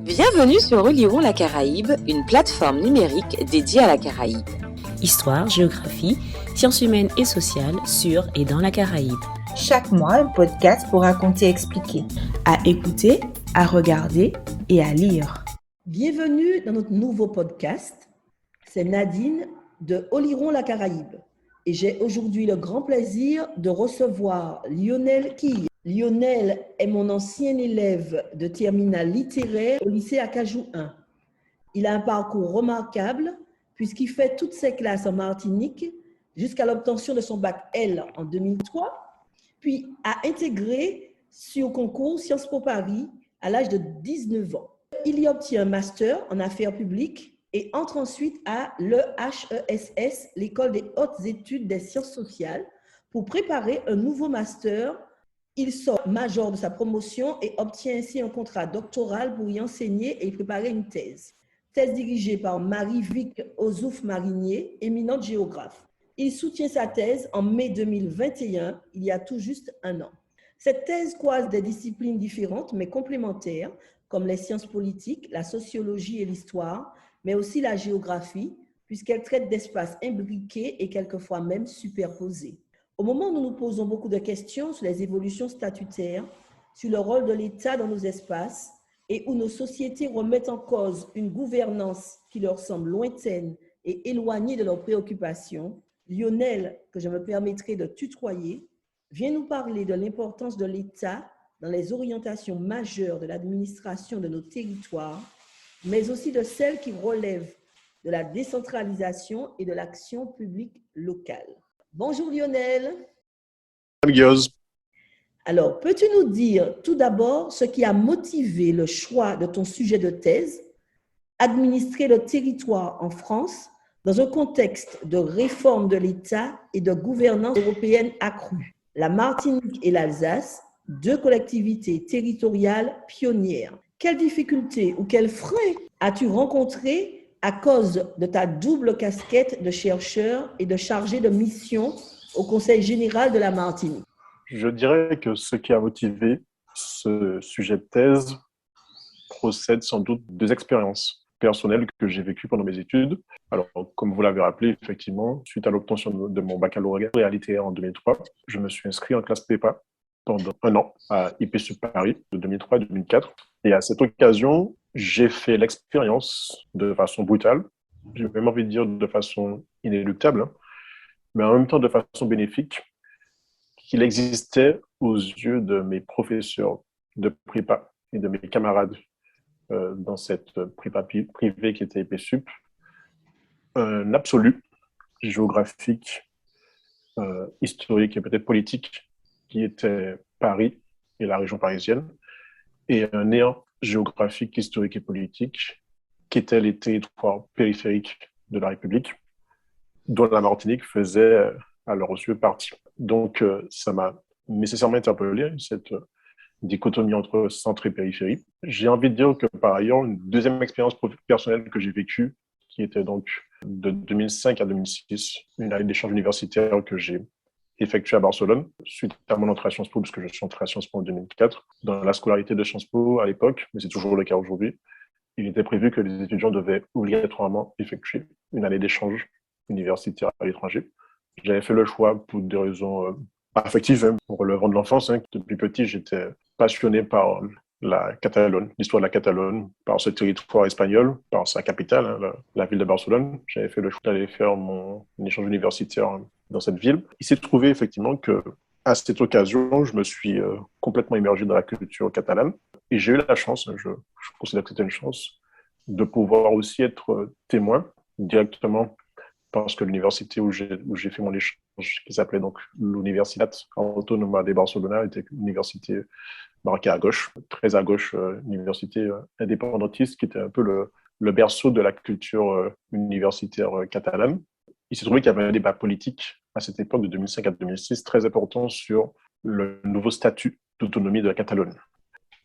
Bienvenue sur Relirons la Caraïbe, une plateforme numérique dédiée à la Caraïbe. Histoire, géographie, sciences humaines et sociales sur et dans la Caraïbe. Chaque mois, un podcast pour raconter et expliquer. À écouter, à regarder et à lire. Bienvenue dans notre nouveau podcast. C'est Nadine de Relirons la Caraïbe. Et j'ai aujourd'hui le grand plaisir de recevoir Lionel Quille. Lionel est mon ancien élève de terminale littéraire au lycée Acajou 1. Il a un parcours remarquable puisqu'il fait toutes ses classes en Martinique jusqu'à l'obtention de son bac L en 2003, puis a intégré sur concours Sciences Po Paris à l'âge de 19 ans. Il y obtient un master en affaires publiques et entre ensuite à l'EHESS, l'École des hautes études des sciences sociales, pour préparer un nouveau master. Il sort major de sa promotion et obtient ainsi un contrat doctoral pour y enseigner et y préparer une thèse. Thèse dirigée par Marie-Vic Ozouf-Marinier, éminente géographe. Il soutient sa thèse en mai 2021, il y a tout juste un an. Cette thèse croise des disciplines différentes mais complémentaires, comme les sciences politiques, la sociologie et l'histoire, mais aussi la géographie, puisqu'elle traite d'espaces imbriqués et quelquefois même superposés. Au moment où nous nous posons beaucoup de questions sur les évolutions statutaires, sur le rôle de l'État dans nos espaces et où nos sociétés remettent en cause une gouvernance qui leur semble lointaine et éloignée de leurs préoccupations, Lionel, que je me permettrai de tutoyer, vient nous parler de l'importance de l'État dans les orientations majeures de l'administration de nos territoires, mais aussi de celles qui relèvent de la décentralisation et de l'action publique locale. Bonjour Lionel. Amigos. Alors, peux-tu nous dire tout d'abord ce qui a motivé le choix de ton sujet de thèse, administrer le territoire en France dans un contexte de réforme de l'État et de gouvernance européenne accrue? La Martinique et l'Alsace, deux collectivités territoriales pionnières. Quelles difficultés ou quels freins as-tu rencontrés à cause de ta double casquette de chercheur et de chargé de mission au Conseil général de la Martinique? Je dirais que ce qui a motivé ce sujet de thèse procède sans doute des expériences personnelles que j'ai vécues pendant mes études. Alors, comme vous l'avez rappelé, effectivement, suite à l'obtention de mon baccalauréat réalité en 2003, je me suis inscrit en classe prépa pendant un an à IPSUP Paris de 2003 à 2004. Et à cette occasion, j'ai fait l'expérience de façon brutale, j'ai même envie de dire de façon inéluctable, mais en même temps de façon bénéfique, qu'il existait aux yeux de mes professeurs de prépa et de mes camarades dans cette prépa privée qui était IPSUP, un absolu géographique, historique et peut-être politique qui était Paris et la région parisienne, et un néant géographique, historique et politique qui était les territoires périphériques de la République, dont la Martinique faisait à leurs yeux partie. Donc, ça m'a nécessairement interpellé, cette dichotomie entre centre et périphérie. J'ai envie de dire que par ailleurs, une deuxième expérience personnelle que j'ai vécue, qui était donc de 2005 à 2006, une année d'échange universitaire que j'ai effectuée à Barcelone, suite à mon entrée à Sciences Po, puisque je suis entré à Sciences Po en 2004. Dans la scolarité de Sciences Po à l'époque, mais c'est toujours le cas aujourd'hui, il était prévu que les étudiants devaient obligatoirement effectuer une année d'échange universitaire à l'étranger. J'avais fait le choix pour des raisons affectives, relevant de l'enfance. Depuis petit, j'étais passionné par la Catalogne, l'histoire de la Catalogne, par ce territoire espagnol, par sa capitale, la ville de Barcelone. J'avais fait le choix d'aller faire mon échange universitaire dans cette ville. Il s'est trouvé effectivement que, à cette occasion, je me suis complètement immergé dans la culture catalane. Et j'ai eu la chance, je considère que c'était une chance, de pouvoir aussi être témoin directement, parce que l'université où j'ai fait mon échange, qui s'appelait donc l'Universidad Autónoma de Barcelona, était une université marquée à gauche, très à gauche, université indépendantiste, qui était un peu le berceau de la culture universitaire catalane. Il s'est trouvé qu'il y avait un débat politique à cette époque, de 2005 à 2006, très important sur le nouveau statut d'autonomie de la Catalogne.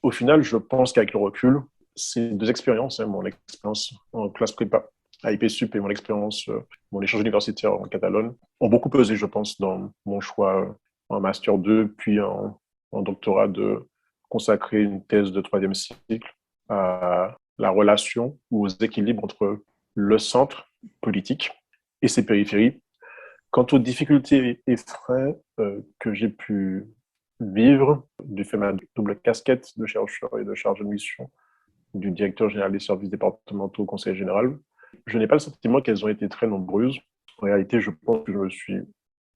Au final, je pense qu'avec le recul, ces deux expériences, mon expérience en classe prépa à IPSUP et mon expérience, mon échange universitaire en Catalogne, ont beaucoup pesé, je pense, dans mon choix en Master 2, puis en doctorat de consacré une thèse de troisième cycle à la relation ou aux équilibres entre le centre politique et ses périphéries. Quant aux difficultés et freins que j'ai pu vivre du fait de ma double casquette de chercheur et de chargé de mission du directeur général des services départementaux au Conseil général, je n'ai pas le sentiment qu'elles ont été très nombreuses. En réalité, je pense que je me suis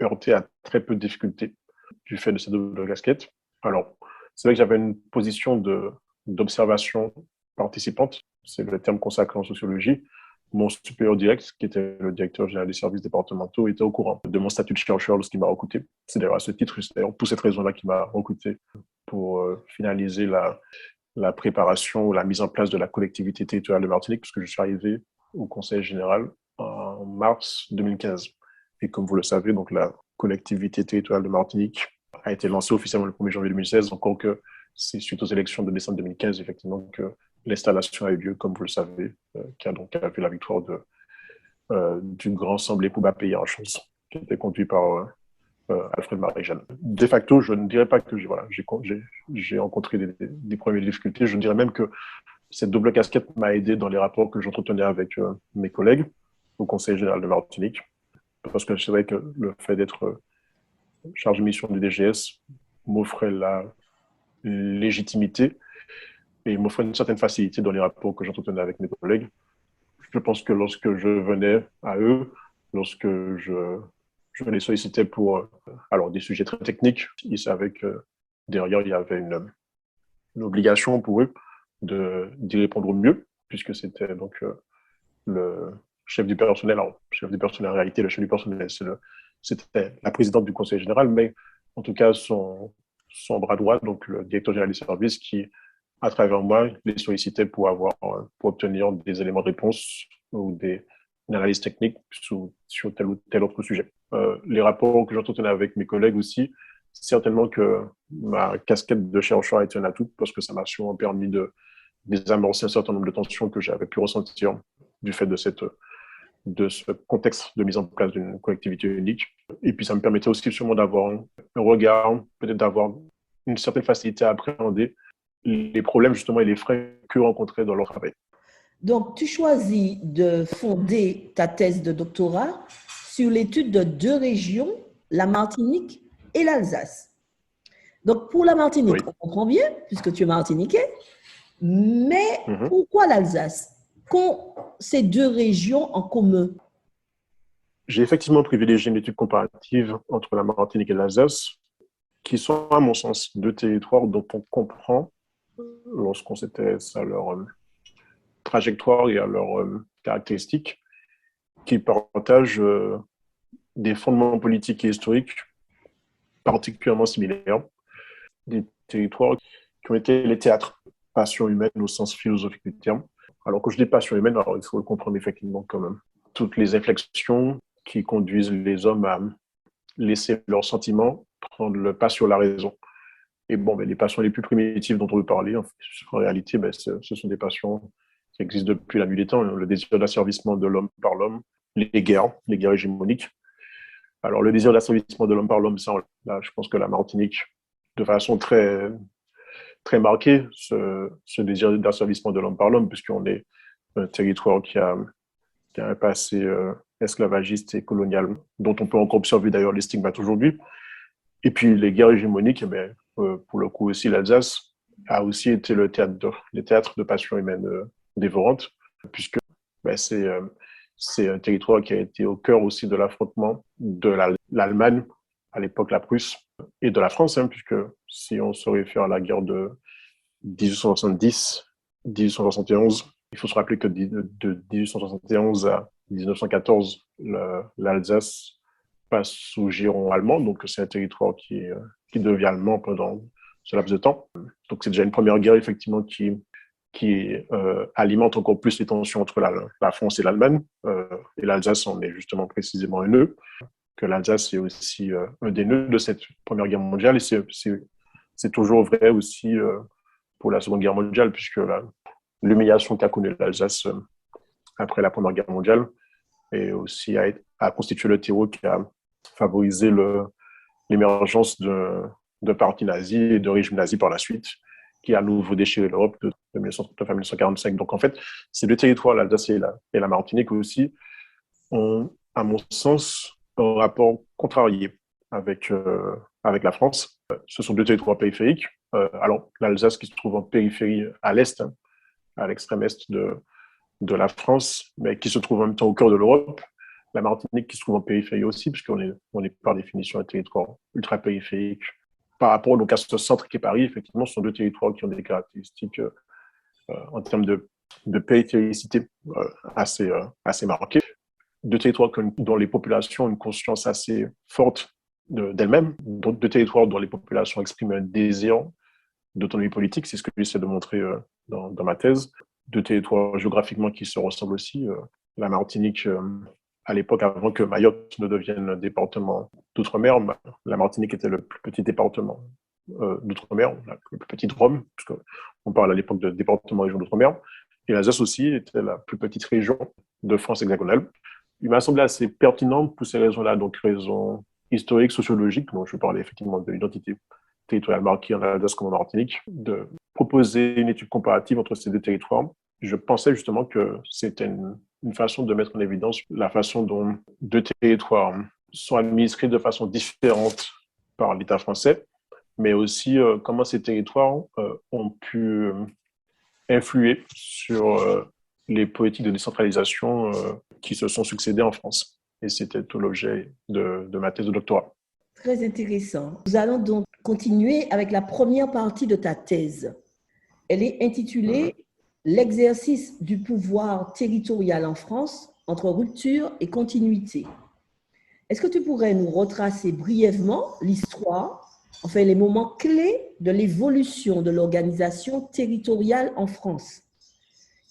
heurté à très peu de difficultés du fait de cette double casquette. Alors, c'est vrai que j'avais une position d'observation participante, c'est le terme consacré en sociologie. Mon supérieur direct, qui était le directeur général des services départementaux, était au courant de mon statut de chercheur lorsqu'il m'a recruté. C'est d'ailleurs à ce titre, c'est d'ailleurs pour cette raison-là qu'il m'a recruté pour finaliser la préparation ou la mise en place de la collectivité territoriale de Martinique, puisque je suis arrivé au Conseil général en mars 2015. Et comme vous le savez, donc la collectivité territoriale de Martinique a été lancée officiellement le 1er janvier 2016, encore que c'est suite aux élections de décembre 2015, effectivement, que l'installation a eu lieu, comme vous le savez, qui a donc vu la victoire du grand Semblé Pouba Pays en chose, qui était conduit par Alfred Marie-Jeanne. De facto, je ne dirais pas que j'ai rencontré des premières difficultés. Je dirais même que cette double casquette m'a aidé dans les rapports que j'entretenais avec mes collègues au Conseil général de Martinique. Parce que c'est vrai que le fait d'être chargé de mission du DGS m'offrait la légitimité et m'offrait une certaine facilité dans les rapports que j'entretenais avec mes collègues. Je pense que lorsque je venais à eux, lorsque je les sollicitais pour alors des sujets très techniques, ils savaient que derrière, il y avait une obligation pour eux d'y répondre au mieux, puisque c'était donc le chef du personnel. Alors, chef du personnel, en réalité, le chef du personnel, c'était la présidente du conseil général, mais en tout cas, son bras droit, donc le directeur général des services, qui, à travers moi, les sollicitait pour obtenir des éléments de réponse ou une analyse technique sur tel ou tel autre sujet. Les rapports que j'entretenais avec mes collègues aussi, certainement que ma casquette de chercheur a été un atout parce que ça m'a sûrement permis de désamorcer un certain nombre de tensions que j'avais pu ressentir du fait de ce contexte de mise en place d'une collectivité unique. Et puis, ça me permettait aussi sûrement d'avoir un regard, peut-être d'avoir une certaine facilité à appréhender les problèmes justement et les freins que rencontraient dans leur travail. Donc, tu choisis de fonder ta thèse de doctorat sur l'étude de deux régions, la Martinique et l'Alsace. Donc, pour la Martinique, oui, on comprend bien, puisque tu es martiniquais, mais pourquoi l'Alsace? Qu'ont ces deux régions en commun? J'ai effectivement privilégié une étude comparative entre la Martinique et l'Alsace, qui sont, à mon sens, deux territoires dont on comprend, lorsqu'on s'intéresse à leur trajectoire et à leurs caractéristiques, qui partagent des fondements politiques et historiques particulièrement similaires, des territoires qui ont été les théâtres, passion humaine au sens philosophique du terme. Alors, quand je dis passion humaine, alors il faut le comprendre effectivement comme toutes les inflexions qui conduisent les hommes à laisser leurs sentiments prendre le pas sur la raison. Et bon, les passions les plus primitives dont on veut parler, en réalité, ce sont des passions qui existent depuis la nuit des temps. Le désir d'asservissement de l'homme par l'homme, les guerres hégémoniques. Alors, le désir d'asservissement de l'homme par l'homme, ça, là, je pense que la Martinique, de façon très, très marquée, ce désir d'asservissement de l'homme par l'homme, puisqu'on est un territoire qui a un passé esclavagiste et colonial, dont on peut encore observer d'ailleurs les stigmates aujourd'hui. Et puis, les guerres hégémoniques, pour le coup aussi, l'Alsace a aussi été le théâtre de passions humaines dévorantes, puisque c'est un territoire qui a été au cœur aussi de l'affrontement de l'Allemagne, à l'époque la Prusse, et de la France, puisque si on se réfère à la guerre de 1870-1871, il faut se rappeler que de 1871 à 1914, l'Alsace passe sous giron allemand, donc c'est un territoire qui devient allemand pendant ce laps de temps. Donc c'est déjà une première guerre effectivement qui alimente encore plus les tensions entre la France et l'Allemagne. Et l'Alsace en est justement précisément un nœud, que l'Alsace est aussi un des nœuds de cette Première Guerre mondiale. Et c'est toujours vrai aussi pour la Seconde Guerre mondiale, puisque l'humiliation qu'a connue l'Alsace après la Première Guerre mondiale et aussi a constitué le terreau qui a favorisé l'émergence de partis nazis et de régimes nazis par la suite. qui a à nouveau déchiré l'Europe de 1939 à 1945. Donc en fait, ces deux territoires, l'Alsace et la Martinique aussi, ont, à mon sens, un rapport contrarié avec la France. Ce sont deux territoires périphériques. Alors, l'Alsace qui se trouve en périphérie à l'est, hein, à l'extrême est de la France, mais qui se trouve en même temps au cœur de l'Europe. La Martinique qui se trouve en périphérie aussi, puisqu'on est par définition un territoire ultra-périphérique. Par rapport donc à ce centre qui est Paris, effectivement, ce sont deux territoires qui ont des caractéristiques en termes de périphéricité assez marquées. Deux territoires dont les populations ont une conscience assez forte d'elles-mêmes, deux territoires dont les populations expriment un désir d'autonomie politique, c'est ce que j'essaie de montrer dans ma thèse. Deux territoires géographiquement qui se ressemblent aussi. La Martinique, à l'époque, avant que Mayotte ne devienne un département d'outre-mer, la Martinique était le plus petit département d'outre-mer, le plus petit Drôme, puisqu'on parle à l'époque de département région d'outre-mer. Et l'Alsace aussi était la plus petite région de France hexagonale. Il m'a semblé assez pertinent pour ces raisons-là, donc raisons historiques, sociologiques, dont je parlais effectivement de l'identité territoriale marquée en Alsace comme en Martinique, de proposer une étude comparative entre ces deux territoires. Je pensais justement que c'était une façon de mettre en évidence la façon dont deux territoires sont administrés de façon différente par l'État français, mais aussi comment ces territoires ont pu influer sur les politiques de décentralisation qui se sont succédées en France. Et c'était tout l'objet de ma thèse de doctorat. Très intéressant. Nous allons donc continuer avec la première partie de ta thèse. Elle est intitulée « L'exercice du pouvoir territorial en France entre rupture et continuité ». Est-ce que tu pourrais nous retracer brièvement l'histoire, enfin les moments clés de l'évolution de l'organisation territoriale en France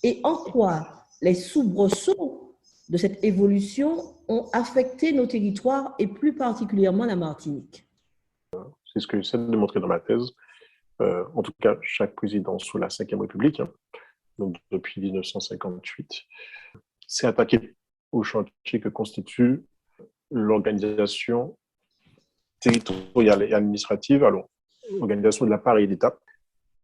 et en quoi les soubresauts de cette évolution ont affecté nos territoires et plus particulièrement la Martinique? C'est ce que j'essaie de montrer dans ma thèse. En tout cas, chaque président sous la Ve République, donc depuis 1958, s'est attaqué au chantier que constitue l'organisation territoriale et administrative, alors l'organisation de l'appareil d'État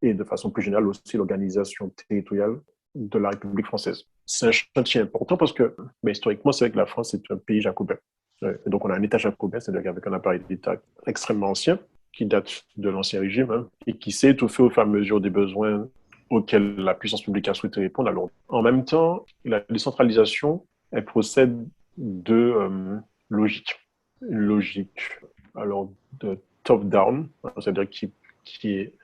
et de façon plus générale aussi l'organisation territoriale de la République française. C'est un chantier important parce que historiquement, c'est vrai que la France est un pays jacobin. Et donc on a un État jacobin, c'est-à-dire avec un appareil d'État extrêmement ancien, qui date de l'Ancien Régime, hein, et qui s'est étoffé au fur et à mesure des besoins auxquels la puissance publique a souhaité répondre. Alors, en même temps, la décentralisation, elle procède de logique. Une logique alors, de top-down, c'est-à-dire qui est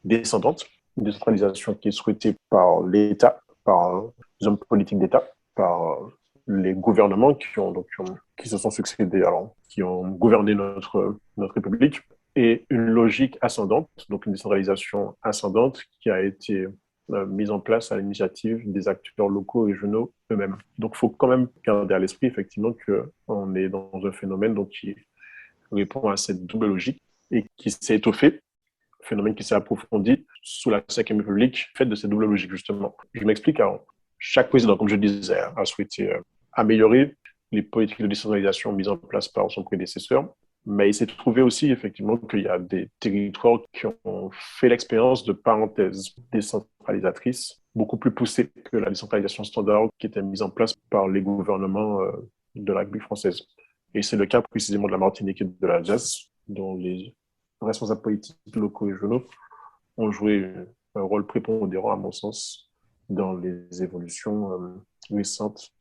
descendante, une décentralisation qui est souhaitée par l'État, par les hommes politiques d'État, par les gouvernements qui se sont succédés, alors, qui ont gouverné notre République, et une logique ascendante, donc une décentralisation ascendante qui a été mise en place à l'initiative des acteurs locaux et régionaux eux-mêmes. Donc, il faut quand même garder à l'esprit, effectivement, qu'on est dans un phénomène donc, qui répond à cette double logique et qui s'est étoffé, phénomène qui s'est approfondi sous la Ve République, fait de cette double logique, justement. Je m'explique. Alors, chaque président, comme je disais, a souhaité améliorer les politiques de décentralisation mises en place par son prédécesseur, mais il s'est trouvé aussi, effectivement, qu'il y a des territoires qui ont fait l'expérience de parenthèses décentralisatrices beaucoup plus poussées que la décentralisation standard qui était mise en place par les gouvernements de la République française. Et c'est le cas précisément de la Martinique et de l'Alsace, dont les responsables politiques locaux et régionaux ont joué un rôle prépondérant, à mon sens, dans les évolutions récentes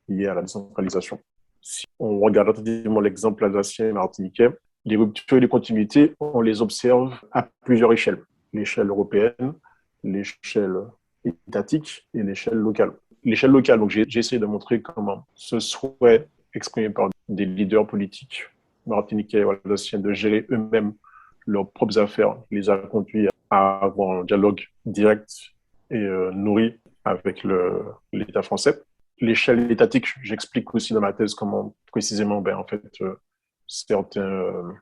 liées à la décentralisation. Si on regarde attentivement l'exemple alsacien et martiniquais, les ruptures et les continuités, on les observe à plusieurs échelles. L'échelle européenne, l'échelle étatique et l'échelle locale. L'échelle locale, donc j'ai essayé de montrer comment ce souhait exprimé par des leaders politiques martiniquais ou alsaciens de gérer eux-mêmes leurs propres affaires les a conduits à avoir un dialogue direct et nourri avec l'État français. L'échelle étatique, j'explique aussi dans ma thèse comment précisément, certains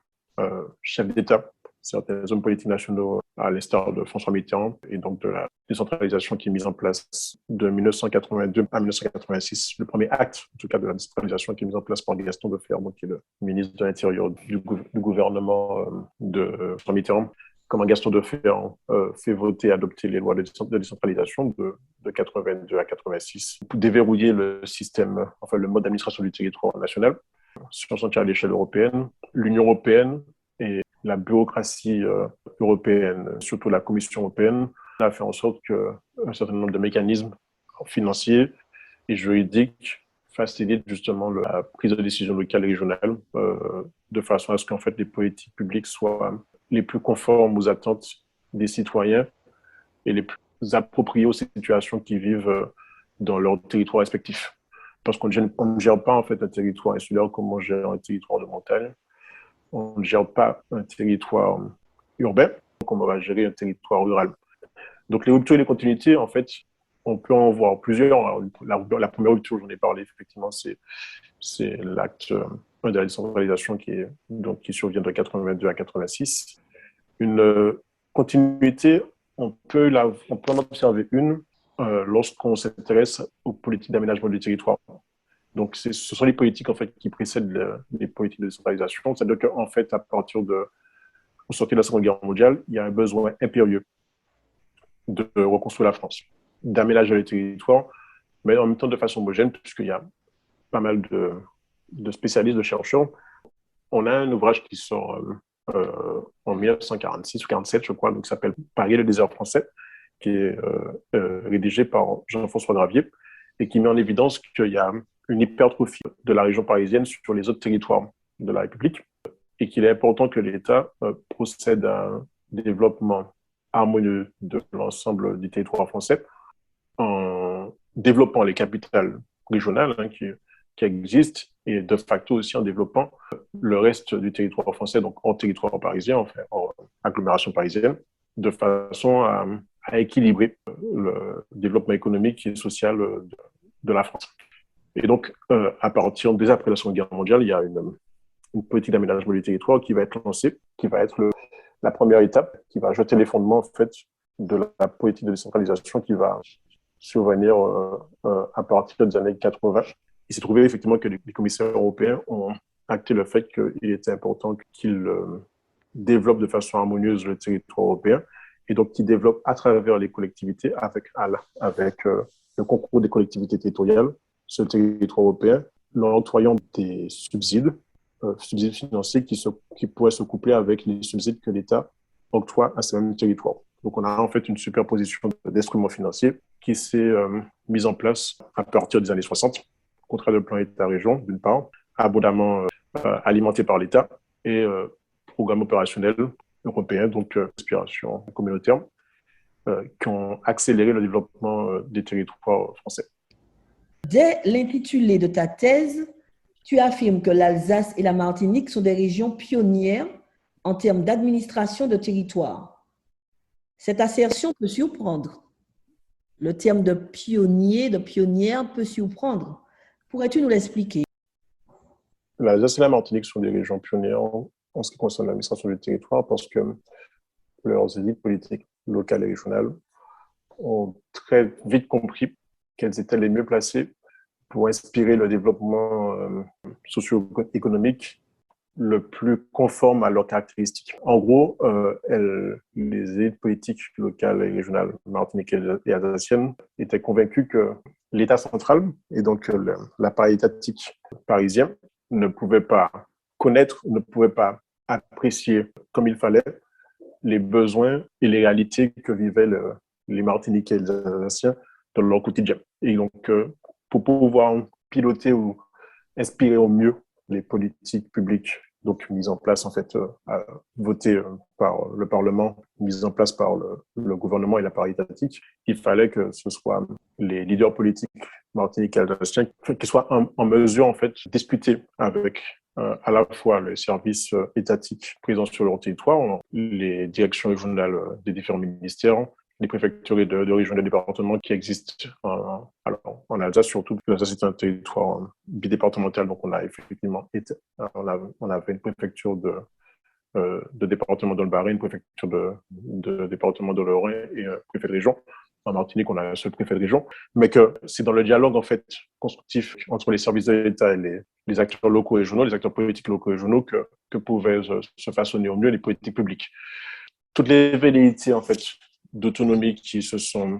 chefs d'État, certains hommes politiques nationaux, à l'instar de François Mitterrand, et donc de la décentralisation qui est mise en place de 1982 à 1986, le premier acte, en tout cas, de la décentralisation qui est mise en place par Gaston Defferre, qui est le ministre de l'Intérieur du gouvernement de François Mitterrand, comment Gaston Defferre fait voter et adopter les lois de décentralisation de 82 à 86 pour déverrouiller le système, enfin le mode d'administration du territoire national, sur son à l'échelle européenne, l'Union européenne et la bureaucratie européenne, surtout la Commission européenne, a fait en sorte qu'un certain nombre de mécanismes financiers et juridiques facilitent justement la prise de décision locale et régionale de façon à ce qu'en fait les politiques publiques soient les plus conformes aux attentes des citoyens et les plus appropriées aux situations qu'ils vivent dans leur territoire respectif. Parce qu'on ne gère pas en fait un territoire insulaire comme on gère un territoire de montagne. On ne gère pas un territoire urbain comme on va gérer un territoire rural. Donc les ruptures et les continuités, en fait, on peut en voir plusieurs. Alors, la première rupture, j'en ai parlé, effectivement, c'est l'acte 1 de la décentralisation qui survient de 82 à 86. Une continuité, on peut en observer une lorsqu'on s'intéresse aux politiques d'aménagement du territoire. Donc, ce sont les politiques en fait, qui précèdent les politiques de décentralisation. C'est-à-dire qu'en fait, à partir au sortir de la Seconde Guerre mondiale, il y a un besoin impérieux de reconstruire la France, d'aménager le territoire, mais en même temps de façon homogène, puisqu'il y a pas mal de spécialistes, de chercheurs. On a un ouvrage qui sort en 1946 ou 1947, je crois, donc qui s'appelle « Paris, le désert français », qui est rédigé par Jean-François Gravier et qui met en évidence qu'il y a une hypertrophie de la région parisienne sur les autres territoires de la République et qu'il est important que l'État procède à un développement harmonieux de l'ensemble du territoire français en développant les capitales régionales qui existent et de facto aussi en développant le reste du territoire français, donc en territoire parisien, enfin en agglomération parisienne, de façon à équilibrer le développement économique et social de la France. Et donc, à partir des après la Seconde Guerre mondiale, il y a une politique d'aménagement du territoire qui va être lancée, qui va être la première étape, qui va jeter les fondements en fait, de la politique de décentralisation qui va survenir à partir des années 80. Il s'est trouvé effectivement que les commissaires européens ont acté le fait qu'il était important qu'ils développent de façon harmonieuse le territoire européen et donc qu'ils développent à travers les collectivités avec le concours des collectivités territoriales ce territoire européen, en octroyant des subsides financiers qui pourraient se coupler avec les subsides que l'État octroie à ce même territoire. Donc, on a en fait une superposition d'instruments financiers qui s'est mise en place à partir des années 60, contrat de plan État-région, d'une part, abondamment alimenté par l'État, et programme opérationnel européen, donc inspiration communautaire, qui ont accéléré le développement des territoires français. Dès l'intitulé de ta thèse, tu affirmes que l'Alsace et la Martinique sont des régions pionnières en termes d'administration de territoire. Cette assertion peut surprendre. Le terme de pionnier, de pionnière peut surprendre. Pourrais-tu nous l'expliquer? L'Alsace et la Martinique sont des régions pionnières en ce qui concerne l'administration du territoire parce que leurs élites politiques locales et régionales ont très vite compris qu'elles étaient les mieux placées pour inspirer le développement socio-économique le plus conforme à leurs caractéristiques. En gros, les élites politiques locales et régionales martiniquaises et alsaciennes étaient convaincues que l'État central et donc l'appareil étatique parisien ne pouvait pas connaître, ne pouvait pas apprécier comme il fallait les besoins et les réalités que vivaient les Martiniquais et les Alsaciens dans leur quotidien. Et donc, pour pouvoir piloter ou inspirer au mieux les politiques publiques, donc mises en place, en fait, votées par le Parlement, mises en place par le gouvernement et l'appareil étatique, il fallait que ce soit les leaders politiques martiniquais et alsaciens qui soient en mesure, en fait, de discuter avec à la fois les services étatiques présents sur leur territoire, les directions régionales des différents ministères, les préfectures de régions et de départements qui existent en Alsace, surtout. L'Alsace est un territoire bidépartemental, donc on a effectivement on avait une préfecture de département dans le Bas-Rhin, une préfecture de département de l'Haut-Rhin et un préfet de région. En Martinique, on a un seul préfet de région, mais que c'est dans le dialogue en fait constructif entre les services de l'État et les acteurs locaux et régionaux, les acteurs politiques locaux et régionaux que pouvaient se façonner au mieux les politiques publiques. toutes les velléités en fait d'autonomie qui se sont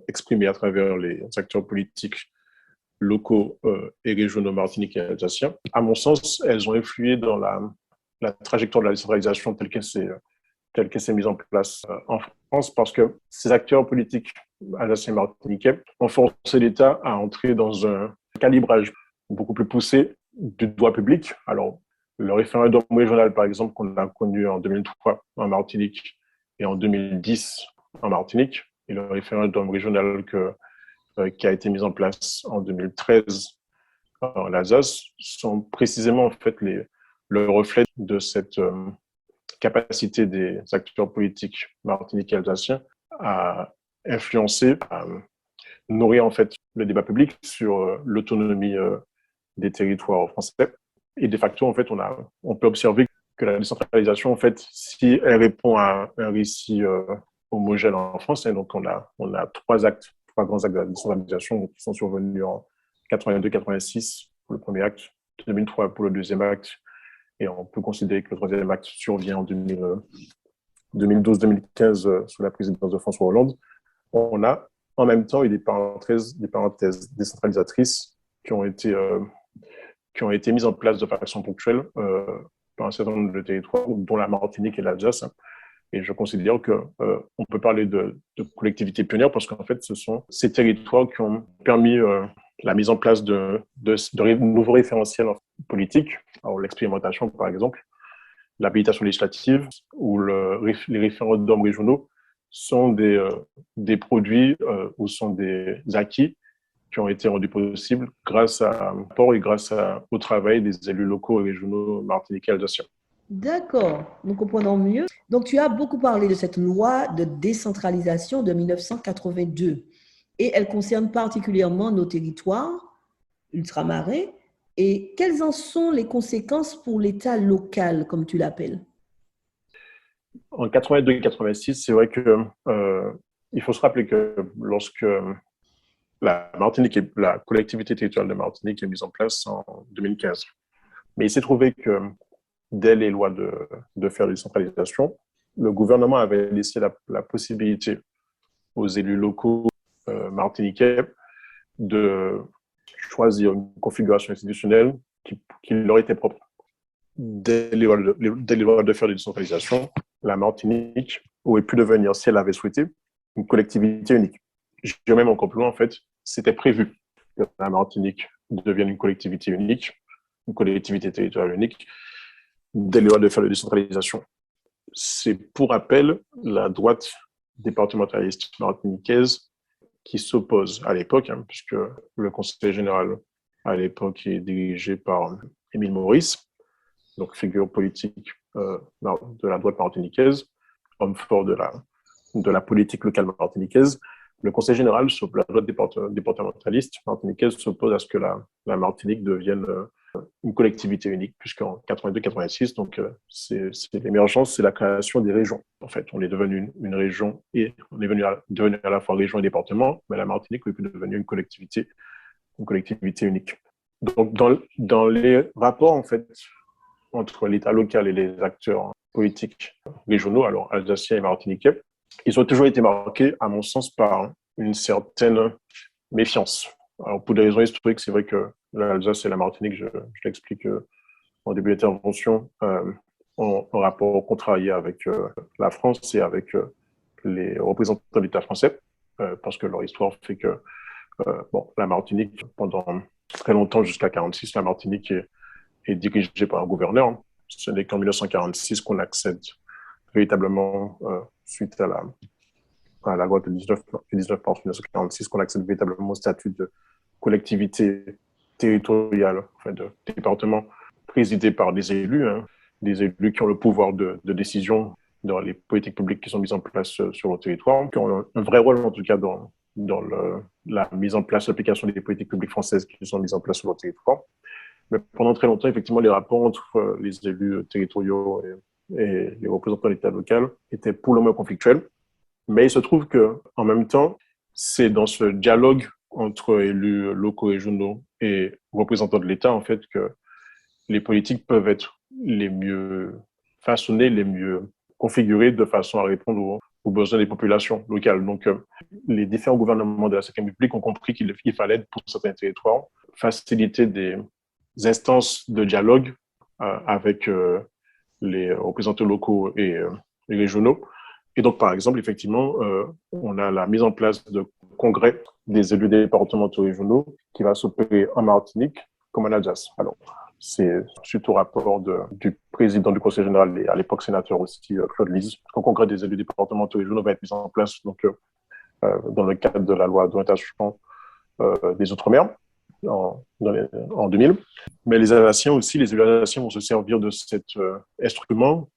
exprimées à travers les acteurs politiques locaux et régionaux martiniquais et alsaciens, à mon sens, elles ont influé dans la trajectoire de la décentralisation telle qu'elle s'est mise en place en France, parce que ces acteurs politiques alsaciens et martiniquais ont forcé l'État à entrer dans un calibrage beaucoup plus poussé du droit public. Alors, le référendum régional, par exemple, qu'on a connu en 2003 en Martinique et en 2010 en Martinique, et le référendum régional qui a été mis en place en 2013 en Alsace, sont précisément en fait le reflet de cette capacité des acteurs politiques martiniquais et alsaciens à influencer, à nourrir en fait le débat public sur l'autonomie des territoires français. Et de facto, en fait, on peut observer que la décentralisation, en fait, si elle répond à un récit homogène en France, hein, donc on a trois grands actes de la décentralisation qui sont survenus en 82-86 pour le premier acte, 2003 pour le deuxième acte, et on peut considérer que le troisième acte survient en 2012-2015 sous la présidence de François Hollande. On a en même temps eu des parenthèses décentralisatrices qui ont été mises en place de façon ponctuelle par un certain nombre de territoires, dont la Martinique et l'Alsace. Et je considère qu'on peut parler de collectivités pionnières parce qu'en fait, ce sont ces territoires qui ont permis la mise en place de nouveaux référentiels politiques. Alors, l'expérimentation, par exemple, l'habilitation législative ou les référendums régionaux sont des produits ou sont des acquis qui ont été rendus possibles grâce à l'apport et grâce au travail des élus locaux et régionaux martiniquais et alsaciens. D'accord, nous comprenons mieux. Donc, tu as beaucoup parlé de cette loi de décentralisation de 1982 et elle concerne particulièrement nos territoires ultramarins. Et quelles en sont les conséquences pour l'État local, comme tu l'appelles? En 82-86, c'est vrai que il faut se rappeler que lorsque la Martinique, la collectivité territoriale de Martinique est mise en place en 2015, mais il s'est trouvé que dès les lois de faire la décentralisation, le gouvernement avait laissé la possibilité aux élus locaux martiniquais de choisir une configuration institutionnelle qui leur était propre. Dès les lois de faire la décentralisation, la Martinique aurait pu devenir, si elle avait souhaité, une collectivité unique. Je vais même encore plus loin, en fait, c'était prévu que la Martinique devienne une collectivité unique, une collectivité territoriale unique, dès les lois de faire la décentralisation. C'est pour rappel la droite départementaliste martiniquaise qui s'oppose à l'époque, puisque le conseil général à l'époque est dirigé par Émile Maurice, donc figure politique de la droite martiniquaise, homme fort de la politique locale martiniquaise. Le conseil général, la droite départementaliste martiniquaise, s'oppose à ce que la Martinique devienne une collectivité unique, puisqu'en 82-86, donc c'est l'émergence, c'est la création des régions. En fait, on est devenu une région et on est devenu à la fois région et département, mais la Martinique est devenue une collectivité unique. Donc, dans les rapports, en fait, entre l'État local et les acteurs politiques régionaux, alors alsaciens et martiniquais, ils ont toujours été marqués, à mon sens, par une certaine méfiance. Alors, pour des raisons historiques, c'est vrai que l'Alsace et la Martinique, je l'explique en début d'intervention, ont un rapport contrarié avec la France et avec les représentants de l'État français, parce que leur histoire fait que la Martinique, pendant très longtemps, jusqu'à 1946, la Martinique est dirigée par un gouverneur. Ce n'est qu'en 1946 qu'on accède véritablement, suite à la loi de 19 mars 1946, qu'on accède véritablement au statut de collectivité territoriale, enfin de département présidé par des élus qui ont le pouvoir de décision dans les politiques publiques qui sont mises en place sur le territoire, qui ont un vrai rôle en tout cas dans la mise en place, l'application des politiques publiques françaises qui sont mises en place sur le territoire. Mais pendant très longtemps, effectivement, les rapports entre les élus territoriaux et les représentants de l'État local étaient pour le moins conflictuels. Mais il se trouve qu'en même temps, c'est dans ce dialogue entre élus locaux, régionaux et représentants de l'État, en fait, que les politiques peuvent être les mieux façonnées, les mieux configuré de façon à répondre aux besoins des populations locales. Donc, les différents gouvernements de la Ve République ont compris qu'il fallait, pour certains territoires, faciliter des instances de dialogue avec les représentants locaux et régionaux. Et donc, par exemple, effectivement, on a la mise en place de congrès des élus départementaux régionaux qui va s'opérer en Martinique comme en Alsace. Alors, c'est suite au rapport du président du Conseil général et à l'époque sénateur aussi, Claude Lise, qu'un congrès des élus départementaux régionaux va être mis en place donc, dans le cadre de la loi d'orientation des Outre-mer en 2000. Mais les Alsaciens aussi, les élus alsaciens vont se servir de cet instrument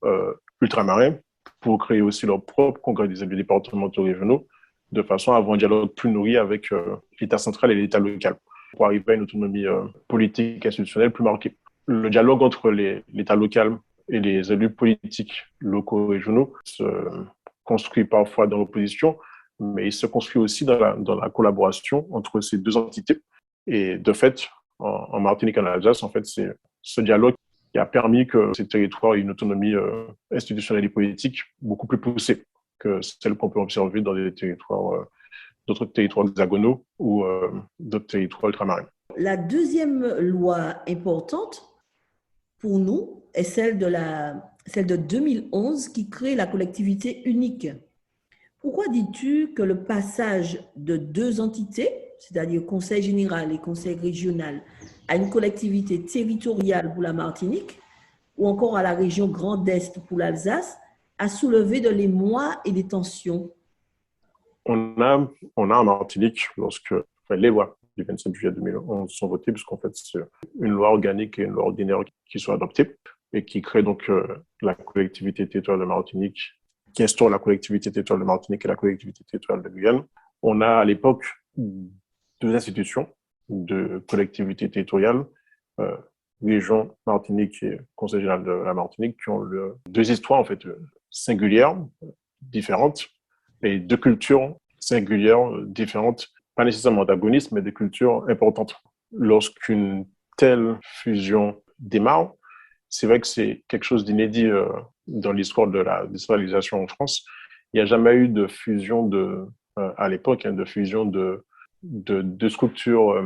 ultramarin pour créer aussi leur propre congrès des élus départementaux régionaux de façon à avoir un dialogue plus nourri avec l'État central et l'État local pour arriver à une autonomie politique et institutionnelle plus marquée. Le dialogue entre l'État local et les élus politiques locaux régionaux se construit parfois dans l'opposition, mais il se construit aussi dans la collaboration entre ces deux entités. Et de fait, en Martinique et en Alsace, en fait, c'est ce dialogue qui a permis que ces territoires aient une autonomie institutionnelle et politique beaucoup plus poussée que celle qu'on peut observer dans des territoires, d'autres territoires hexagonaux ou d'autres territoires ultramarins. La deuxième loi importante pour nous est celle de 2011 qui crée la collectivité unique. Pourquoi dis-tu que le passage de deux entités, c'est-à-dire Conseil général et Conseil régional, à une collectivité territoriale pour la Martinique ou encore à la région Grand Est pour l'Alsace, a soulevé de l'émoi et des tensions? On a en Martinique, les lois du 27 juillet 2011 sont votées, puisqu'en fait, c'est une loi organique et une loi ordinaire qui sont adoptées et qui crée donc la collectivité territoriale de Martinique, qui instaure la collectivité territoriale de Martinique et la collectivité territoriale de Guyane. On a à l'époque deux institutions de collectivité territoriale, région Martinique et Conseil général de la Martinique, qui ont deux histoires en fait singulières, différentes, et deux cultures singulières, différentes, pas nécessairement antagonistes, mais des cultures importantes. Lorsqu'une telle fusion démarre, c'est vrai que c'est quelque chose d'inédit dans l'histoire de la décentralisation en France. Il n'y a jamais eu de fusion à l'époque, de fusion de structures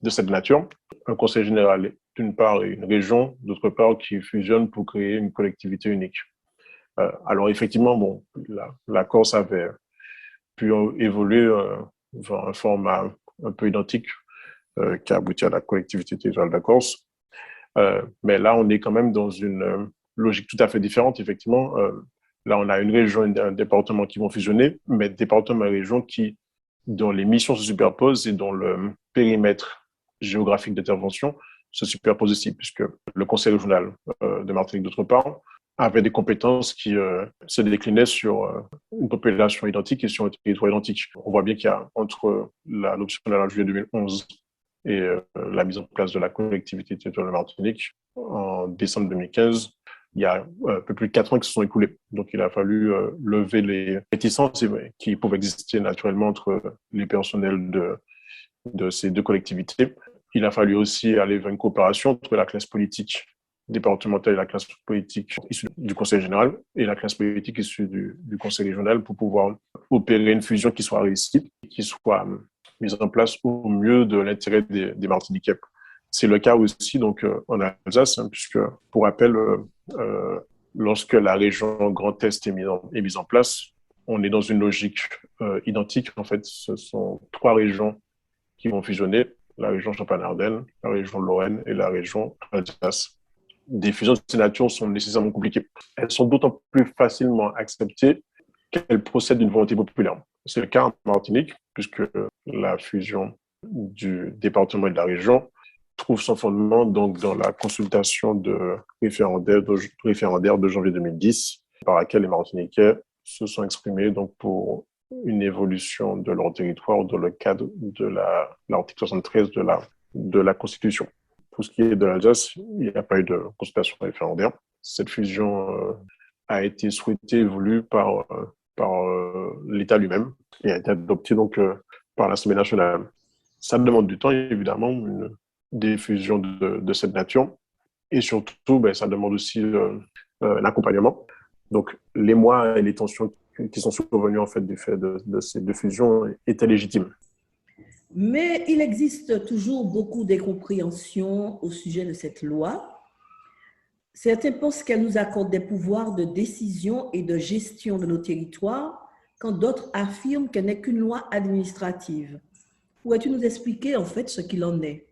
de cette nature. Un conseil général, d'une part, et une région, d'autre part, qui fusionnent pour créer une collectivité unique. Alors effectivement, la Corse avait pu évoluer vers un format un peu identique qui a abouti à la collectivité territoriale de la Corse. Mais là, on est quand même dans une logique tout à fait différente, effectivement. Là, on a une région et un département qui vont fusionner, mais département et région dont les missions se superposent et dont le périmètre géographique d'intervention se superpose aussi, puisque le conseil régional de Martinique, d'autre part, avait des compétences qui se déclinaient sur une population identique et sur un territoire identique. On voit bien qu'il y a entre l'adoption de la loi de juillet 2011 et la mise en place de la collectivité territoriale de Martinique en décembre 2015, il y a un peu plus de 4 ans qui se sont écoulés. Donc, il a fallu lever les réticences qui pouvaient exister naturellement entre les personnels de ces deux collectivités. Il a fallu aussi aller vers une coopération entre la classe politique départementale et la classe politique issue du Conseil général et la classe politique issue du Conseil régional pour pouvoir opérer une fusion qui soit réussie, qui soit mise en place au mieux de l'intérêt des Martiniquais. C'est le cas aussi donc, en Alsace, puisque, pour rappel, lorsque la région Grand Est est mise en place, on est dans une logique identique. En fait, ce sont 3 régions qui vont fusionner, la région Champagne-Ardenne, la région Lorraine et la région Alsace. Des fusions de ces natures sont nécessairement compliquées. Elles sont d'autant plus facilement acceptées qu'elles procèdent d'une volonté populaire. C'est le cas en Martinique, puisque la fusion du département et de la région trouve son fondement donc dans la consultation de référendaire de janvier 2010, par laquelle les Martiniquais se sont exprimés donc pour une évolution de leur territoire dans le cadre de l'article 73 de la Constitution. Pour ce qui est de l'Alsace, il n'y a pas eu de consultation référendaire. Cette fusion a été souhaitée et voulue par l'État lui-même et a été adoptée donc par l'Assemblée nationale. Ça demande du temps, évidemment, des fusions de cette nature. Et surtout, ça demande aussi l'accompagnement. Donc, les mois et les tensions qui sont survenus en fait du fait de ces deux fusions étaient légitimes. Mais il existe toujours beaucoup d'incompréhensions au sujet de cette loi. Certains pensent qu'elle nous accorde des pouvoirs de décision et de gestion de nos territoires, quand d'autres affirment qu'elle n'est qu'une loi administrative. Pourrais-tu nous expliquer en fait ce qu'il en est?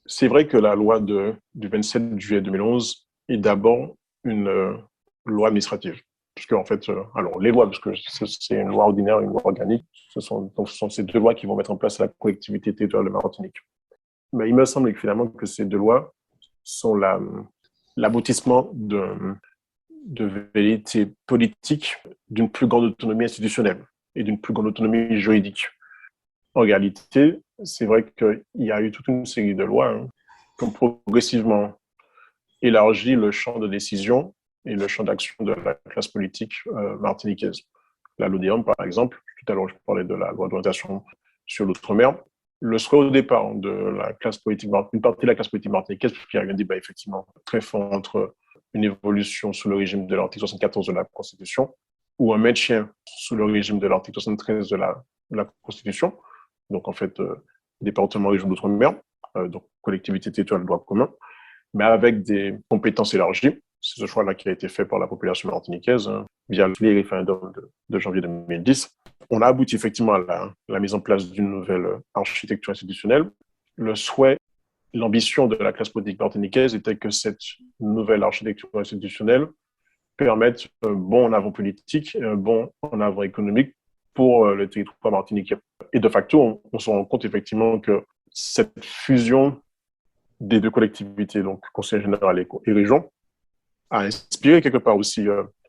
C'est vrai que la loi du 27 juillet 2011 est d'abord une loi administrative. Parce que, en fait, alors les lois, parce que c'est une loi ordinaire, une loi organique, ce sont ces deux lois qui vont mettre en place la collectivité territoriale de Martinique. Mais il me semble finalement que ces deux lois sont l'aboutissement de vérité politique d'une plus grande autonomie institutionnelle et d'une plus grande autonomie juridique. En réalité, c'est vrai qu'il y a eu toute une série de lois qui ont progressivement élargi le champ de décision et le champ d'action de la classe politique martiniquaise. La LODEOM, par exemple, tout à l'heure je parlais de la loi d'orientation sur l'outre-mer, le souhait au départ de la classe politique, une partie de la classe politique martiniquaise, puisqu'il y a eu un débat effectivement très fort entre une évolution sous le régime de l'article 74 de la Constitution ou un maintien sous le régime de l'article 73 de la Constitution, donc en fait département région d'outre-mer, donc collectivité territoriale de droit commun, mais avec des compétences élargies. C'est ce choix-là qui a été fait par la population martiniquaise via les référendums de janvier 2010. On a abouti effectivement à la mise en place d'une nouvelle architecture institutionnelle. Le souhait, l'ambition de la classe politique martiniquaise était que cette nouvelle architecture institutionnelle permette un bon en avant politique et un bon en avant économique pour le territoire martiniquais. Et de facto, on se rend compte effectivement que cette fusion des deux collectivités, donc Conseil général et région, a inspiré quelque part aussi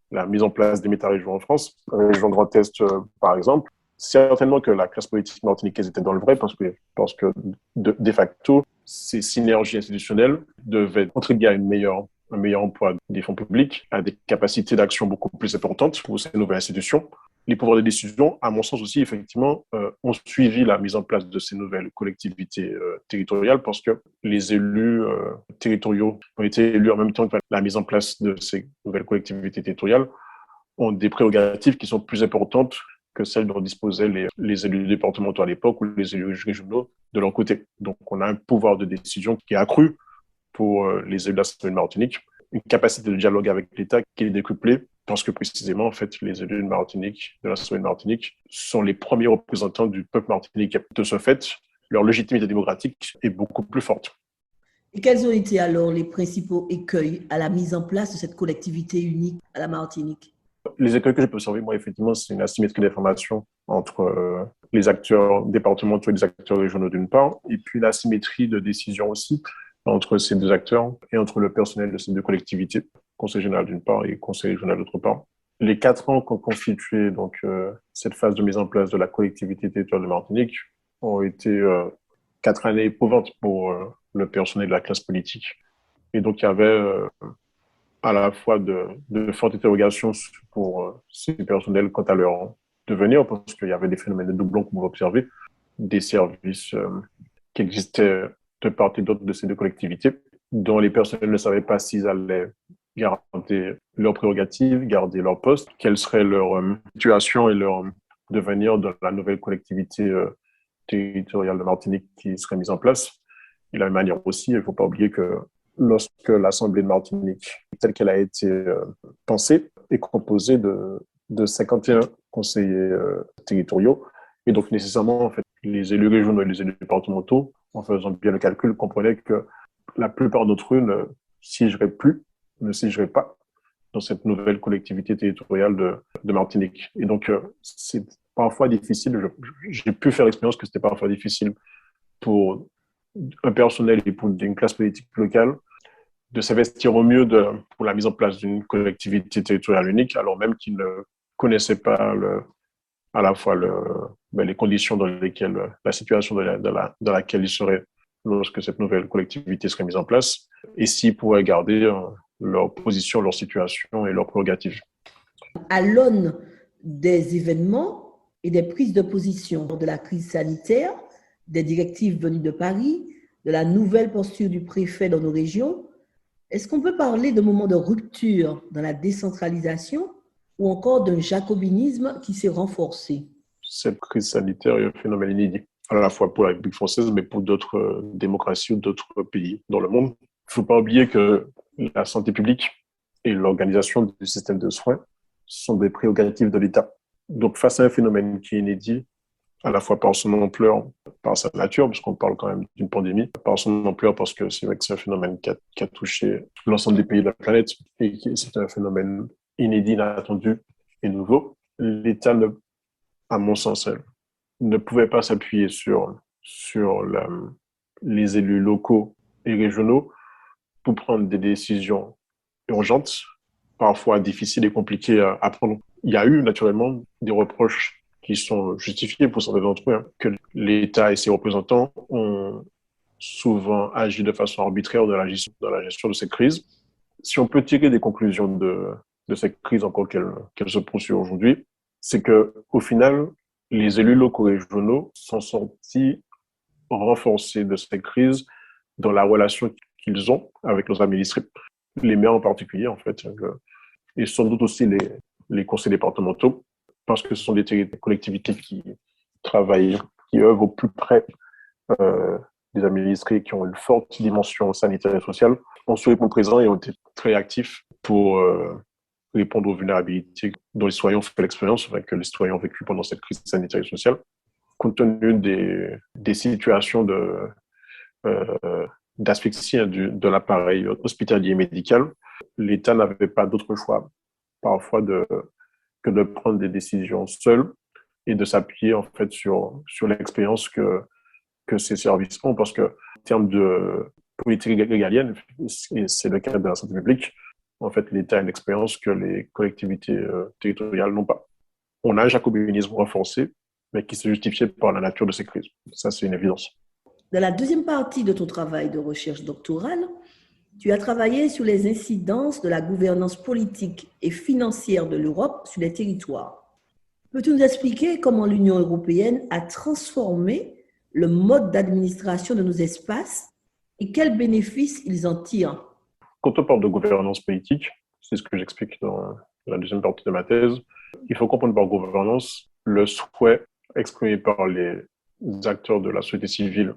la mise en place des méta-régions en France, la région Grand Est par exemple. Certainement que la classe politique martiniquaise était dans le vrai parce que de facto, ces synergies institutionnelles devaient contribuer à un meilleur emploi des fonds publics, à des capacités d'action beaucoup plus importantes pour ces nouvelles institutions. Les pouvoirs de décision, à mon sens aussi, effectivement, ont suivi la mise en place de ces nouvelles collectivités territoriales parce que les élus territoriaux ont été élus en même temps que la mise en place de ces nouvelles collectivités territoriales ont des prérogatives qui sont plus importantes que celles dont disposaient les élus départementaux à l'époque ou les élus régionaux de leur côté. Donc, on a un pouvoir de décision qui est accru pour les élus de la Cité de Martinique, une capacité de dialogue avec l'État qui est décuplée parce que précisément, en fait, les élus de Martinique, de la Cité de Martinique, sont les premiers représentants du peuple martiniquais. De ce fait, leur légitimité démocratique est beaucoup plus forte. Et quels ont été alors les principaux écueils à la mise en place de cette collectivité unique à la Martinique? Les écueils que je peux observer, moi, effectivement, c'est une asymétrie d'information entre les acteurs départementaux et les acteurs régionaux d'une part, et puis l'asymétrie de décision aussi entre ces deux acteurs et entre le personnel de ces deux collectivités, Conseil général d'une part et Conseil régional d'autre part. Les 4 ans qu'ont constitué donc, cette phase de mise en place de la collectivité territoriale de Martinique ont été 4 années éprouvantes pour le personnel de la classe politique. Et donc, il y avait à la fois de fortes interrogations pour ces personnels quant à leur devenir, parce qu'il y avait des phénomènes de doublons qu'on pouvait observer, des services qui existaient de part et d'autre de ces deux collectivités, dont les personnels ne savaient pas s'ils allaient garder leurs prérogatives, garder leur poste, quelle serait leur situation et leur devenir dans la nouvelle collectivité territoriale de Martinique qui serait mise en place. Et de la même manière aussi, il ne faut pas oublier que lorsque l'Assemblée de Martinique, telle qu'elle a été pensée, est composée de 51 conseillers territoriaux, et donc nécessairement, en fait, les élus régionaux et les élus départementaux, en faisant bien le calcul, comprenaient que la plupart d'entre eux ne siégeraient pas dans cette nouvelle collectivité territoriale de Martinique. Et donc, c'est parfois difficile, j'ai pu faire l'expérience que c'était parfois difficile pour un personnel et pour une classe politique locale de s'investir au mieux pour la mise en place d'une collectivité territoriale unique, alors même qu'ils ne connaissaient pas à la fois les conditions dans lesquelles, la situation dans laquelle ils seraient lorsque cette nouvelle collectivité serait mise en place, et s'ils pourraient garder leur position, leur situation et leurs prérogatives. À l'aune des événements et des prises de position de la crise sanitaire, des directives venues de Paris, de la nouvelle posture du préfet dans nos régions, Est-ce qu'on peut parler de moments de rupture dans la décentralisation ou encore d'un jacobinisme qui s'est renforcé? Cette crise sanitaire est un phénomène inédit, à la fois pour la République française, mais pour d'autres démocraties ou d'autres pays dans le monde. Il ne faut pas oublier que la santé publique et l'organisation du système de soins sont des prérogatives de l'État. Donc, face à un phénomène qui est inédit, à la fois par son ampleur, par sa nature, parce qu'on parle quand même d'une pandémie, par son ampleur parce que c'est vrai que c'est un phénomène qui a touché l'ensemble des pays de la planète et que c'est un phénomène inédit, inattendu et nouveau. L'État, à mon sens, ne pouvait pas s'appuyer sur les élus locaux et régionaux pour prendre des décisions urgentes, parfois difficiles et compliquées à prendre. Il y a eu naturellement des reproches qui sont justifiés pour certains d'entre eux, que l'État et ses représentants ont souvent agi de façon arbitraire dans la gestion de cette crise. Si on peut tirer des conclusions de cette crise encore qu'elle se poursuit aujourd'hui, c'est que au final, les élus locaux et régionaux sont sortis renforcés de cette crise dans la relation qu'ils ont avec leurs administrés, les maires en particulier en fait, et sans doute aussi les conseils départementaux, parce que ce sont des collectivités qui travaillent, qui œuvrent au plus près des administrés, qui ont une forte dimension sanitaire et sociale, ont su répondre présents et ont été très actifs pour répondre aux vulnérabilités dont les citoyens ont fait l'expérience, que les citoyens ont vécu pendant cette crise sanitaire et sociale. Compte tenu des situations d'asphyxie de l'appareil hospitalier et médical, l'État n'avait pas d'autre choix, parfois, que de prendre des décisions seul et de s'appuyer en fait sur l'expérience que ces services ont, parce que en termes de politique régalienne, et c'est le cas de la santé publique, en fait l'État a une expérience que les collectivités territoriales n'ont pas. On a un jacobinisme renforcé, mais qui se justifie par la nature de ces crises. Ça, c'est une évidence. Dans la deuxième partie de ton travail de recherche doctorale, tu as travaillé sur les incidences de la gouvernance politique et financière de l'Europe sur les territoires. Peux-tu nous expliquer comment l'Union européenne a transformé le mode d'administration de nos espaces et quels bénéfices ils en tirent? Quand on parle de gouvernance politique, c'est ce que j'explique dans la deuxième partie de ma thèse, il faut comprendre par gouvernance le souhait exprimé par les acteurs de la société civile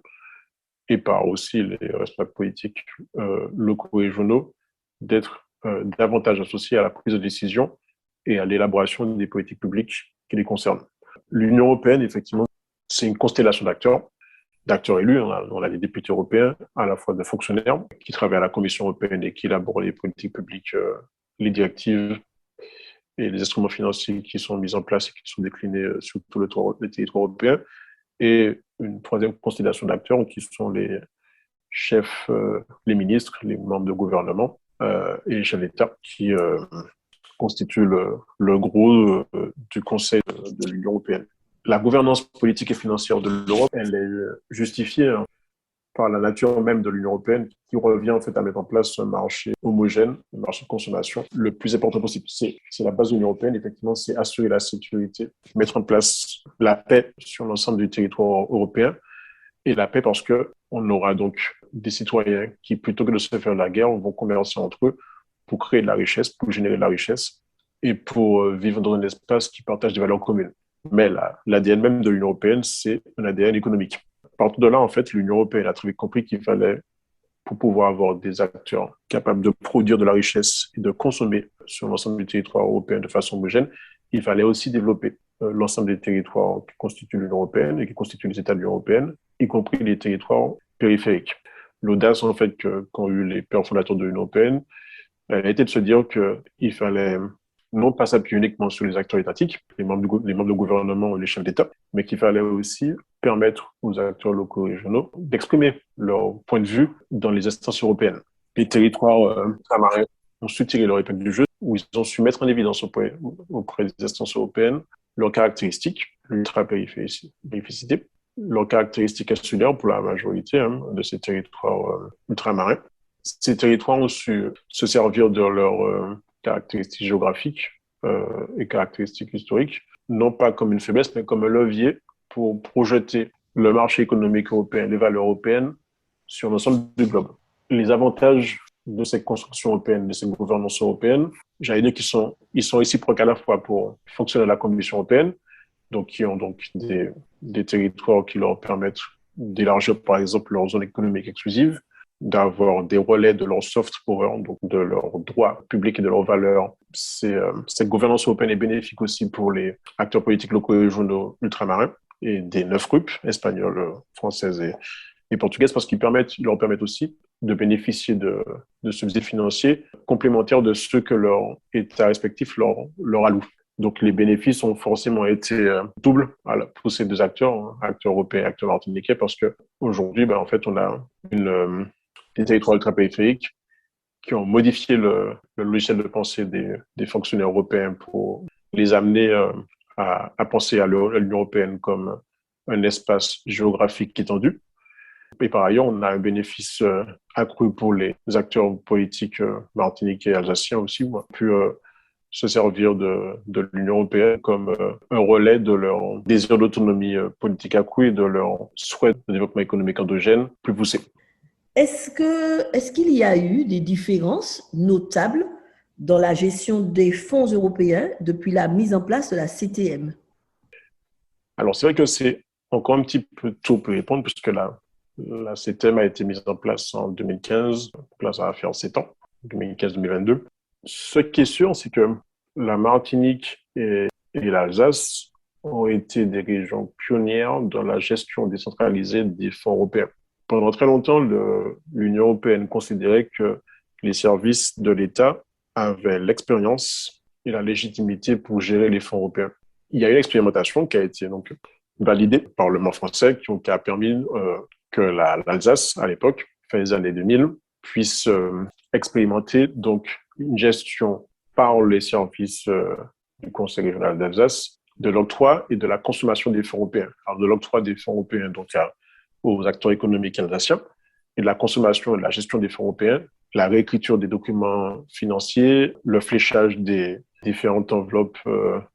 et par aussi les responsables politiques locaux et régionaux, d'être davantage associés à la prise de décision et à l'élaboration des politiques publiques qui les concernent. L'Union européenne, effectivement, c'est une constellation d'acteurs élus. On a des députés européens, à la fois de fonctionnaires qui travaillent à la Commission européenne et qui élaborent les politiques publiques, les directives et les instruments financiers qui sont mis en place et qui sont déclinés sur tout le territoire européen. Et une troisième constellation d'acteurs qui sont les chefs, les ministres, les membres de gouvernement et les chefs d'État qui constituent le gros du Conseil de l'Union européenne. La gouvernance politique et financière de l'Europe, elle est justifiée par la nature même de l'Union européenne qui revient en fait à mettre en place un marché homogène, un marché de consommation le plus important possible. C'est la base de l'Union européenne, effectivement, c'est assurer la sécurité, mettre en place la paix sur l'ensemble du territoire européen. Et la paix parce qu'on aura donc des citoyens qui, plutôt que de se faire la guerre, vont commercer entre eux pour créer de la richesse, pour générer de la richesse et pour vivre dans un espace qui partage des valeurs communes. Mais l'ADN même de l'Union européenne, c'est un ADN économique. Partout de là, en fait, l'Union européenne a très vite compris qu'il fallait, pour pouvoir avoir des acteurs capables de produire de la richesse et de consommer sur l'ensemble du territoire européen de façon homogène, il fallait aussi développer l'ensemble des territoires qui constituent l'Union européenne et qui constituent les États de l'Union européenne, y compris les territoires périphériques. L'audace, en fait, qu'ont eu les pères fondateurs de l'Union européenne, elle a été de se dire qu'il fallait non pas s'appuyer uniquement sur les acteurs étatiques, les membres de gouvernement et les chefs d'État, mais qu'il fallait aussi permettre aux acteurs locaux et régionaux d'exprimer leur point de vue dans les instances européennes. Les territoires ultramarins ont su tirer leur épingle du jeu, où ils ont su mettre en évidence auprès des instances européennes leurs caractéristiques, l'ultra-périphéricité, leurs caractéristiques insulaires pour la majorité de ces territoires ultramarins. Ces territoires ont su se servir de leurs caractéristiques géographiques et caractéristiques historiques, non pas comme une faiblesse, mais comme un levier pour projeter le marché économique européen, les valeurs européennes sur l'ensemble du globe. Les avantages de ces constructions européennes, de ces gouvernances européennes, j'allais dire ils sont réciproques à la fois pour fonctionner à la Commission européenne, donc qui ont donc des territoires qui leur permettent d'élargir, par exemple, leur zone économique exclusive, d'avoir des relais de leur soft power, donc de leurs droits publics et de leurs valeurs. Cette gouvernance européenne est bénéfique aussi pour les acteurs politiques locaux et régionaux ultramarins et des 9 RUP, espagnoles, françaises et portugaises, parce qu'ils leur permettent aussi de bénéficier de subsides financiers complémentaires de ceux que leur État respectif leur alloue. Donc, les bénéfices ont forcément été doubles pour ces deux acteurs, acteurs européens et acteurs martiniquais, parce qu'aujourd'hui, en fait, on a des territoires ultrapériphériques qui ont modifié le logiciel de pensée des fonctionnaires européens pour les amener à penser à l'Union européenne comme un espace géographique étendu. Et par ailleurs, on a un bénéfice accru pour les acteurs politiques martiniquais et alsaciens aussi, qui ont pu se servir de l'Union européenne comme un relais de leur désir d'autonomie politique accru et de leur souhait de développement économique endogène plus poussé. Est-ce qu'il y a eu des différences notables dans la gestion des fonds européens depuis la mise en place de la CTM? Alors, c'est vrai que c'est encore un petit peu tôt pour répondre, puisque la CTM a été mise en place en 2015, là ça va faire 7 ans, 2015-2022. Ce qui est sûr, c'est que la Martinique et l'Alsace ont été des régions pionnières dans la gestion décentralisée des fonds européens. Pendant très longtemps, l'Union européenne considérait que les services de l'État avaient l'expérience et la légitimité pour gérer les fonds européens. Il y a eu une expérimentation qui a été donc validée par le Parlement français, qui a permis que l'Alsace, à l'époque, fin des années 2000, puisse expérimenter donc une gestion par les services du Conseil régional d'Alsace de l'octroi et de la consommation des fonds européens. Alors, de l'octroi des fonds européens donc aux acteurs économiques alsaciens et de la consommation et de la gestion des fonds européens, la réécriture des documents financiers, le fléchage des différentes enveloppes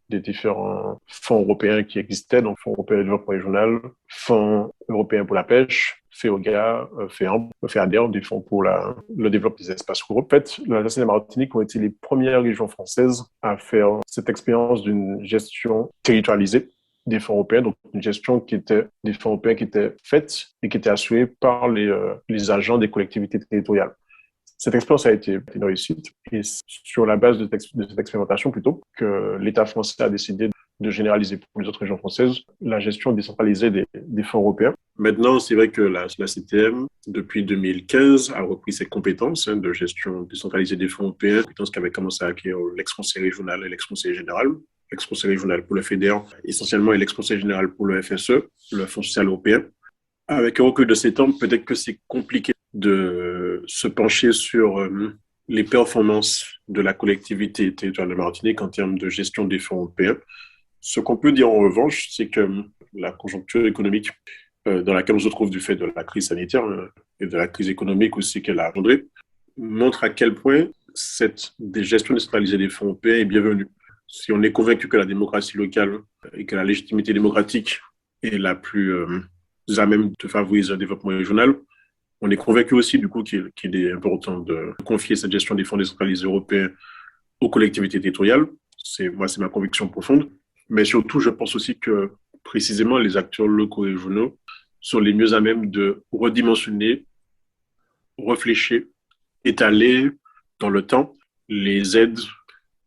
des différents fonds européens qui existaient, donc Fonds européen de développement régional, Fonds européen pour la pêche, FEOGA, FEAMP, FEADER, des fonds pour le développement des espaces ruraux. En fait, l'Alsace et la Martinique ont été les premières régions françaises à faire cette expérience d'une gestion territorialisée des fonds européens, donc une gestion des fonds européens qui était faite et qui était assurée par les agents des collectivités territoriales. Cette expérience a été une réussite et sur la base de cette expérimentation plutôt que l'État français a décidé de généraliser pour les autres régions françaises la gestion décentralisée des fonds européens. Maintenant, c'est vrai que la CTM, depuis 2015, a repris ses compétences de gestion décentralisée des fonds européens, compétences qu'avait commencé à acquérir l'ex-conseil régional et l'ex-conseil général. L'ex-conseil régional pour le FEDER essentiellement et l'ex-conseil général pour le FSE, le Fonds social européen. Avec un recul de 7 ans, peut-être que c'est compliqué de se pencher sur les performances de la collectivité territoriale de Martinique en termes de gestion des fonds européens. Ce qu'on peut dire en revanche, c'est que la conjoncture économique dans laquelle on se trouve du fait de la crise sanitaire et de la crise économique aussi qu'elle a engendrée, montre à quel point cette gestion décentralisée des fonds européens est bienvenue. Si on est convaincu que la démocratie locale et que la légitimité démocratique est la plus à même de favoriser un développement régional, on est convaincu aussi du coup qu'il est important de confier cette gestion des fonds décentralisés européens aux collectivités territoriales. C'est ma conviction profonde. Mais surtout, je pense aussi que précisément les acteurs locaux et régionaux sont les mieux à même de redimensionner, réfléchir, étaler dans le temps les aides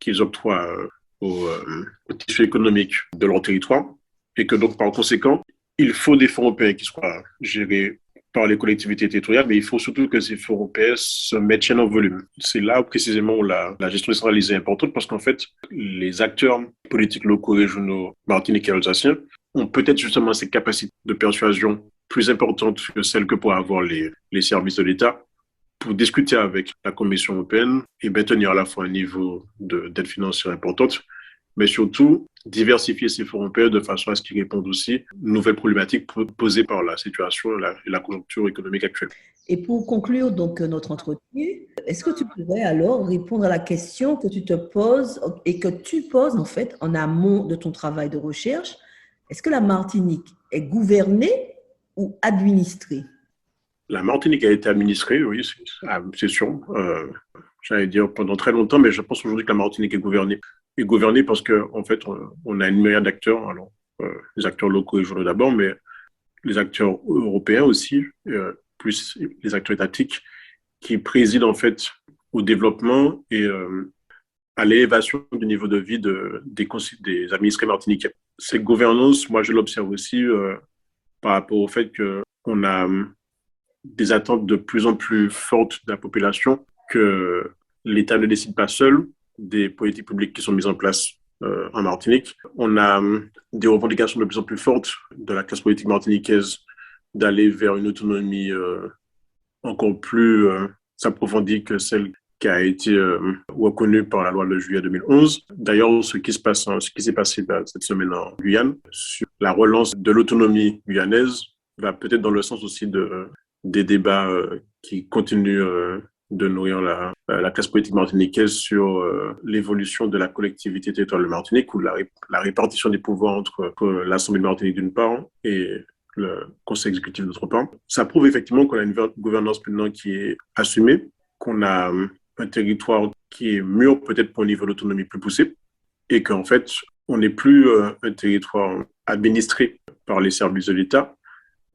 qu'ils octroient au tissu économique de leur territoire et que donc par conséquent, il faut des fonds européens qui soient gérés par les collectivités territoriales, mais il faut surtout que ces fonds européens se maintiennent en volume. C'est là précisément où la gestion décentralisée est importante parce qu'en fait, les acteurs politiques locaux, régionaux, martiniquais et alsaciens ont peut-être justement ces capacités de persuasion plus importantes que celles que pourraient avoir les services de l'État pour discuter avec la Commission européenne et maintenir à la fois un niveau d'aide financière importante, mais surtout diversifier ces fonds européens de façon à ce qu'ils répondent aussi aux nouvelles problématiques posées par la situation et la conjoncture économique actuelle. Et pour conclure donc notre entretien, est-ce que tu pourrais alors répondre à la question que tu te poses et que tu poses en fait en amont de ton travail de recherche? Est-ce que la Martinique est gouvernée ou administrée? La Martinique a été administrée, oui, c'est sûr. J'allais dire pendant très longtemps, mais je pense aujourd'hui que la Martinique est gouvernée. Est gouvernée parce qu'en fait, on a une myriade d'acteurs. Alors, les acteurs locaux et régionaux d'abord, mais les acteurs européens aussi, plus les acteurs étatiques, qui président en fait au développement et à l'élévation du niveau de vie des administrés martiniquais. Cette gouvernance, moi, je l'observe aussi par rapport au fait qu'on a des attentes de plus en plus fortes de la population, que l'État ne décide pas seul des politiques publiques qui sont mises en place en Martinique. On a des revendications de plus en plus fortes de la classe politique martiniquaise d'aller vers une autonomie encore plus approfondie que celle qui a été reconnue par la loi de juillet 2011. D'ailleurs, ce qui s'est passé cette semaine en Guyane, sur la relance de l'autonomie guyanaise, va peut-être dans le sens aussi des débats qui continuent de nourrir la classe politique martiniquaise sur l'évolution de la collectivité territoriale de Martinique, ou la répartition des pouvoirs entre l'Assemblée de Martinique d'une part et le Conseil exécutif d'autre part. Ça prouve effectivement qu'on a une gouvernance maintenant qui est assumée, qu'on a un territoire qui est mûr peut-être pour un niveau d'autonomie plus poussé, et qu'en fait, on n'est plus un territoire administré par les services de l'État,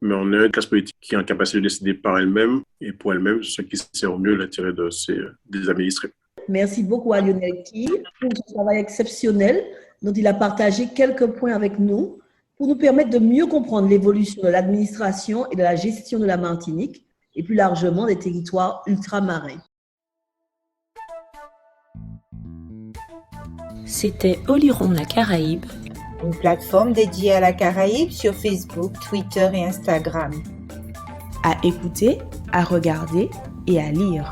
mais on a une classe politique qui est en capacité de décider par elle-même et pour elle-même ce qui sert au mieux l'intérêt des administrés. Merci beaucoup à Lionel Key pour ce travail exceptionnel dont il a partagé quelques points avec nous pour nous permettre de mieux comprendre l'évolution de l'administration et de la gestion de la Martinique et plus largement des territoires ultramarins. C'était Oliron la Caraïbe, Une plateforme dédiée à la Caraïbe sur Facebook, Twitter et Instagram. À écouter, à regarder et à lire.